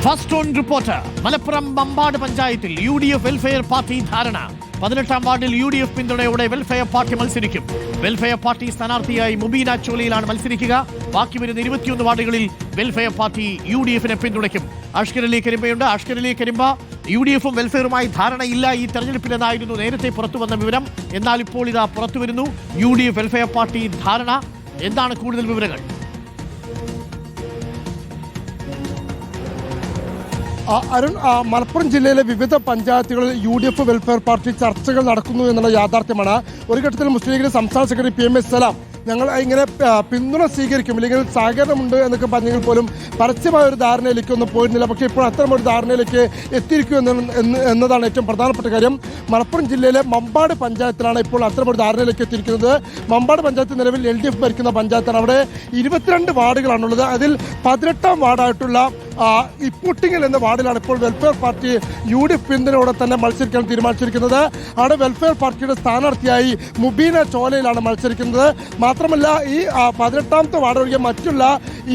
First on reporter. Malappuram Mampad പഞ്ചായത്തിൽ UDF Welfare Party ധാരണ. 18-ാം വാർഡിൽ UDF പിന്തുണയോടെ വെൽഫെയർ പാർട്ടി മത്സരിക്കും. വെൽഫെയർ പാർട്ടി സ്ഥാനാർത്ഥിയായി മുബീന ചോലയിലാണ് മത്സരിക്കുക. ബാക്കി വരുന്ന 21 വാർഡുകളിൽ വെൽഫെയർ പാർട്ടി UDF-നെ പിന്തുണയ്ക്കും. അഷ്കർ അലി കരിമ്പയുണ്ട്. അഷ്കർ അലി കരിമ്പ, UDF-ഉം വെൽഫെയറുമായി ധാരണയില്ല ഈ തെരഞ്ഞെടുപ്പിലെന്നായിരുന്നു നേരത്തെ പുറത്തുവന്ന വിവരം. എന്നാൽ ഇപ്പോൾ ഇതാ പുറത്തുവരുന്നു UDF വെൽഫെയർ പാർട്ടി ധാരണ. എന്താണ് കൂടുതൽ വിവരങ്ങൾ? അരുൺ, മലപ്പുറം ജില്ലയിലെ വിവിധ പഞ്ചായത്തുകളിൽ UDF വെൽഫെയർ പാർട്ടി ചർച്ചകൾ നടക്കുന്നു എന്നുള്ള യാഥാർത്ഥ്യമാണ്. ഒരു ഘട്ടത്തിൽ മുസ്ലിം ലീഗിന്റെ സംസ്ഥാന സെക്രട്ടറി PM.S. സലാം ഞങ്ങൾ ഇങ്ങനെ പിന്തുണ സ്വീകരിക്കും, ഇല്ലെങ്കിൽ സഹകരണമുണ്ട് എന്നൊക്കെ പറഞ്ഞെങ്കിൽ പോലും പരസ്യമായ ഒരു ധാരണയിലേക്ക് ഒന്നും പോയിരുന്നില്ല. പക്ഷേ ഇപ്പോൾ അത്തരമൊരു ധാരണയിലേക്ക് എത്തിയിരിക്കും എന്നതാണ് ഏറ്റവും പ്രധാനപ്പെട്ട കാര്യം. മലപ്പുറം ജില്ലയിലെ മമ്പാട് പഞ്ചായത്തിലാണ് ഇപ്പോൾ അത്തരമൊരു ധാരണയിലേക്ക് എത്തിയിരിക്കുന്നത്. മമ്പാട് പഞ്ചായത്ത് നിലവിൽ LDF ഭരിക്കുന്ന പഞ്ചായത്താണ്. അവിടെ 22 വാർഡുകളാണുള്ളത്. അതിൽ 18-ാം വാർഡായിട്ടുള്ള ഇപ്പുട്ടിങ്ങൽ എന്ന വാർഡിലാണ് ഇപ്പോൾ വെൽഫെയർ പാർട്ടി UDF പിന്തുണയോടെ തന്നെ മത്സരിക്കാൻ തീരുമാനിച്ചിരിക്കുന്നത്. അവിടെ വെൽഫെയർ പാർട്ടിയുടെ സ്ഥാനാർത്ഥിയായി മുബീന ചോലയിലാണ് മത്സരിക്കുന്നത്. മാത്രമല്ല, ഈ 18-ാമത്തെ വാർഡ് ഒഴികെ മറ്റുള്ള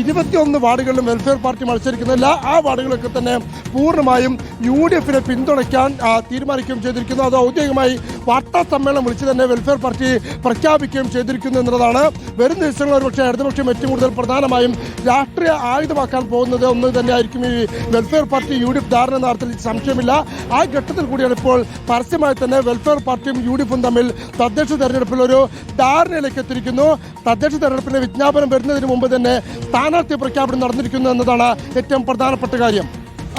21 വാർഡുകളിലും വെൽഫെയർ പാർട്ടി മത്സരിക്കുന്നില്ല. ആ വാർഡുകളൊക്കെ തന്നെ പൂർണ്ണമായും UDF-നെ പിന്തുണയ്ക്കാൻ തീരുമാനിക്കുകയും ചെയ്തിരിക്കുന്നു. അത് ഔദ്യോഗികമായി വാർത്താ സമ്മേളനം വിളിച്ച് തന്നെ വെൽഫെയർ പാർട്ടി പ്രഖ്യാപിക്കുകയും ചെയ്തിരിക്കുന്നു എന്നുള്ളതാണ്. വരും ദിവസങ്ങളിൽ ഒരുപക്ഷെ ഇടതുപക്ഷം ഏറ്റവും കൂടുതൽ പ്രധാനമായും രാഷ്ട്രീയ ആയുധമാക്കാൻ പോകുന്നത് ഒന്ന് തന്നെയായിരിക്കും ഈ വെൽഫെയർ പാർട്ടി UDF ധാരണ എന്ന അർത്ഥത്തിൽ സംശയമില്ല. ആ ഘട്ടത്തിൽ കൂടിയാണ് ഇപ്പോൾ പരസ്യമായി തന്നെ വെൽഫെയർ പാർട്ടിയും UDF-ഉം തമ്മിൽ തദ്ദേശ തെരഞ്ഞെടുപ്പിൽ ഒരു ധാരണയിലേക്ക് എത്തിയിരിക്കുന്നു. തദ്ദേശ തെരഞ്ഞെടുപ്പിന്റെ വിജ്ഞാപനം വരുന്നതിന് മുമ്പ് തന്നെ സ്ഥാനാർത്ഥി പ്രഖ്യാപനം നടന്നിരിക്കുന്നു എന്നതാണ് ഏറ്റവും പ്രധാനപ്പെട്ട കാര്യം.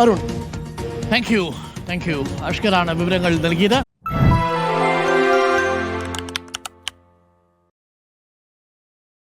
Arun, thank you. അഷ്കറാണ് വിവരങ്ങൾ നൽകിയത്.